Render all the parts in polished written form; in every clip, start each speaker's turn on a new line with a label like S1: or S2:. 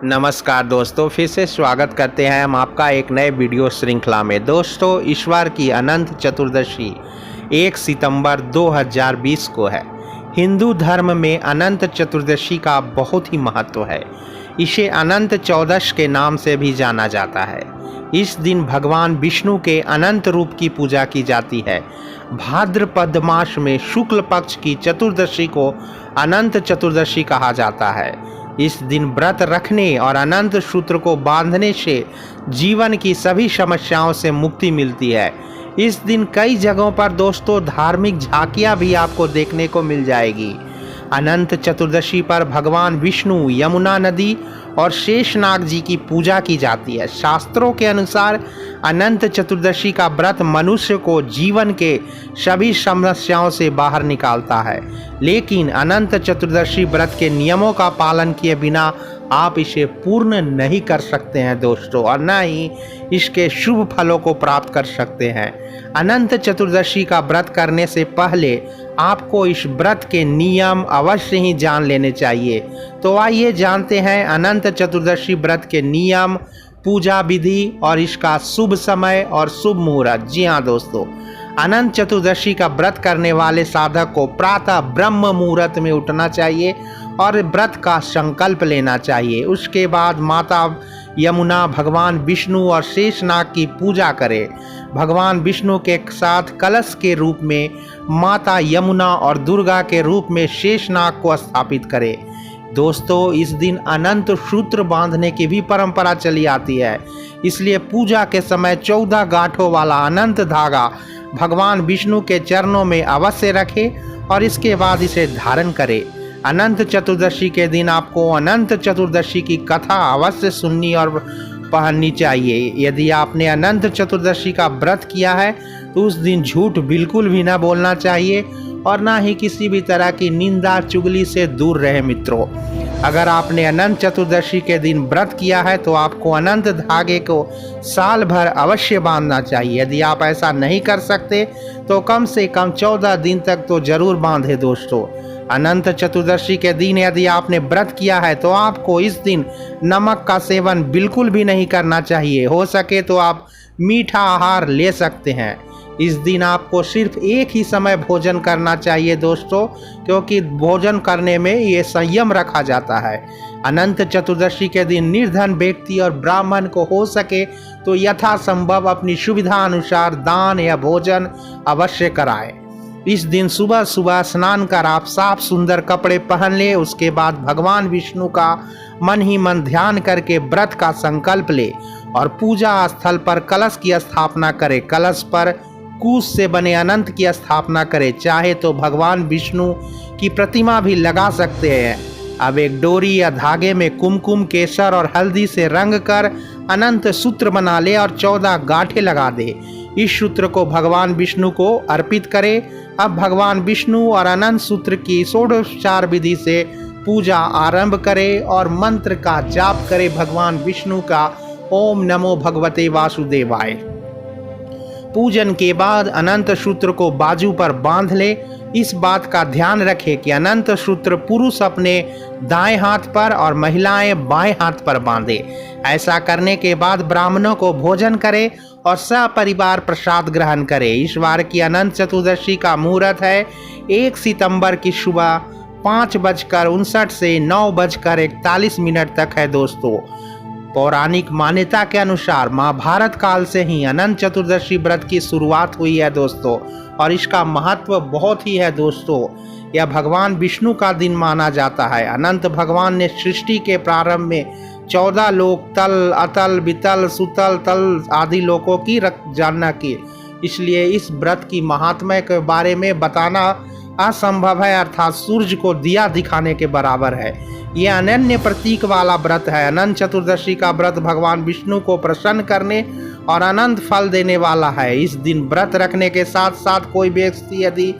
S1: नमस्कार दोस्तों, फिर से स्वागत करते हैं हम आपका एक नए वीडियो श्रृंखला में। दोस्तों, ईश्वर की अनंत चतुर्दशी 1 सितंबर 2020 को है। हिंदू धर्म में अनंत चतुर्दशी का बहुत ही महत्व है। इसे अनंत चौदश के नाम से भी जाना जाता है। इस दिन भगवान विष्णु के अनंत रूप की पूजा की जाती है। भाद्रपद मास में शुक्ल पक्ष की चतुर्दशी को अनंत चतुर्दशी कहा जाता है। इस दिन व्रत रखने और अनंत सूत्र को बांधने से जीवन की सभी समस्याओं से मुक्ति मिलती है। इस दिन कई जगहों पर दोस्तों धार्मिक झांकियां भी आपको देखने को मिल जाएगी। अनंत चतुर्दशी पर भगवान विष्णु, यमुना नदी और शेषनाग जी की पूजा की जाती है। शास्त्रों के अनुसार अनंत चतुर्दशी का व्रत मनुष्य को जीवन के सभी समस्याओं से बाहर निकालता है। लेकिन अनंत चतुर्दशी व्रत के नियमों का पालन किए बिना आप इसे पूर्ण नहीं कर सकते हैं दोस्तों, और न ही इसके शुभ फलों को प्राप्त कर सकते हैं। अनंत चतुर्दशी का व्रत करने से पहले आपको इस व्रत के नियम अवश्य ही जान लेने चाहिए। तो आइए जानते हैं अनंत चतुर्दशी व्रत के नियम, पूजा विधि और इसका शुभ समय और शुभ मुहूर्त। जी हाँ दोस्तों, अनंत चतुर्दशी का व्रत करने वाले साधक को प्रातः ब्रह्म मुहूर्त में उठना चाहिए और व्रत का संकल्प लेना चाहिए। उसके बाद माता यमुना, भगवान विष्णु और शेषनाग की पूजा करें। भगवान विष्णु के साथ कलश के रूप में माता यमुना और दुर्गा के रूप में शेषनाग को स्थापित करें। दोस्तों, इस दिन अनंत सूत्र बांधने की भी परंपरा चली आती है। इसलिए पूजा के समय 14 गांठों वाला अनंत धागा भगवान विष्णु के चरणों में अवश्य रखें और इसके बाद इसे धारण करें। अनंत चतुर्दशी के दिन आपको अनंत चतुर्दशी की कथा अवश्य सुननी और पढ़नी चाहिए। यदि आपने अनंत चतुर्दशी का व्रत किया है तो उस दिन झूठ बिल्कुल भी ना बोलना चाहिए और ना ही किसी भी तरह की निंदा चुगली से दूर रहे मित्रों। अगर आपने अनंत चतुर्दशी के दिन व्रत किया है तो आपको अनंत धागे को साल भर अवश्य बांधना चाहिए। यदि आप ऐसा नहीं कर सकते तो कम से कम 14 दिन तक तो जरूर बांधे दोस्तों। अनंत चतुर्दशी के दिन यदि आपने व्रत किया है तो आपको इस दिन नमक का सेवन बिल्कुल भी नहीं करना चाहिए। हो सके तो आप मीठा आहार ले सकते हैं। इस दिन आपको सिर्फ एक ही समय भोजन करना चाहिए दोस्तों, क्योंकि भोजन करने में ये संयम रखा जाता है। अनंत चतुर्दशी के दिन निर्धन व्यक्ति और ब्राह्मण को हो सके तो यथासंभव अपनी सुविधा अनुसार दान या भोजन अवश्य कराएं। इस दिन सुबह सुबह स्नान कर आप साफ सुंदर कपड़े पहन ले। उसके बाद भगवान विष्णु का मन ही मन ध्यान करके व्रत का संकल्प ले और पूजा स्थल पर कलश की स्थापना करे। कलश पर कुश से बने अनंत की स्थापना करें। चाहे तो भगवान विष्णु की प्रतिमा भी लगा सकते हैं। अब एक डोरी या धागे में कुमकुम, केसर और हल्दी से रंग कर अनंत सूत्र बना ले और 14 गांठें लगा दे। इस सूत्र को भगवान विष्णु को अर्पित करें। अब भगवान विष्णु और अनंत सूत्र की षोडशोपचार विधि से पूजा आरंभ करें और मंत्र का जाप करें भगवान विष्णु का, ओम नमो भगवते वासुदेवाय। पूजन के बाद अनंत सूत्र को बाजू पर बांध ले। इस बात का ध्यान रखें कि अनंत सूत्र पुरुष अपने दाएं हाथ पर और महिलाएं बाएं हाथ पर बांधे। ऐसा करने के बाद ब्राह्मणों को भोजन करें और सपरिवार प्रसाद ग्रहण करें। इस बार की अनंत चतुर्दशी का मुहूर्त है 1 सितंबर की सुबह 5:59 से 9:41 तक है दोस्तों। पौराणिक मान्यता के अनुसार महाभारत काल से ही अनंत चतुर्दशी व्रत की शुरुआत हुई है दोस्तों, और इसका महत्व बहुत ही है दोस्तों। यह भगवान विष्णु का दिन माना जाता है। अनंत भगवान ने सृष्टि के प्रारंभ में 14 लोक, तल, अतल, वितल, सुतल, तल आदि लोकों की जानना की। इसलिए इस व्रत की महात्म्य के बारे में बताना असंभव है, अर्थात सूर्य को दिया दिखाने के बराबर है। ये अनन्य प्रतीक वाला व्रत है। अनंत चतुर्दशी का व्रत भगवान विष्णु को प्रसन्न करने और अनंत फल देने वाला है। इस दिन व्रत रखने के साथ साथ कोई व्यक्ति यदि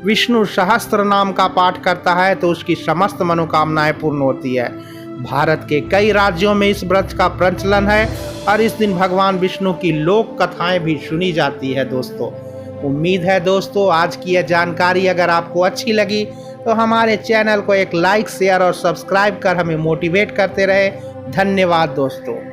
S1: विष्णु सहस्त्र नाम का पाठ करता है तो उसकी समस्त मनोकामनाएं पूर्ण होती है। भारत के कई राज्यों में इस व्रत का प्रचलन है और इस दिन भगवान विष्णु की लोक कथाएं भी सुनी जाती है दोस्तों। उम्मीद है दोस्तों आज की यह जानकारी अगर आपको अच्छी लगी तो हमारे चैनल को एक लाइक, शेयर और सब्सक्राइब कर हमें मोटिवेट करते रहे। धन्यवाद दोस्तों।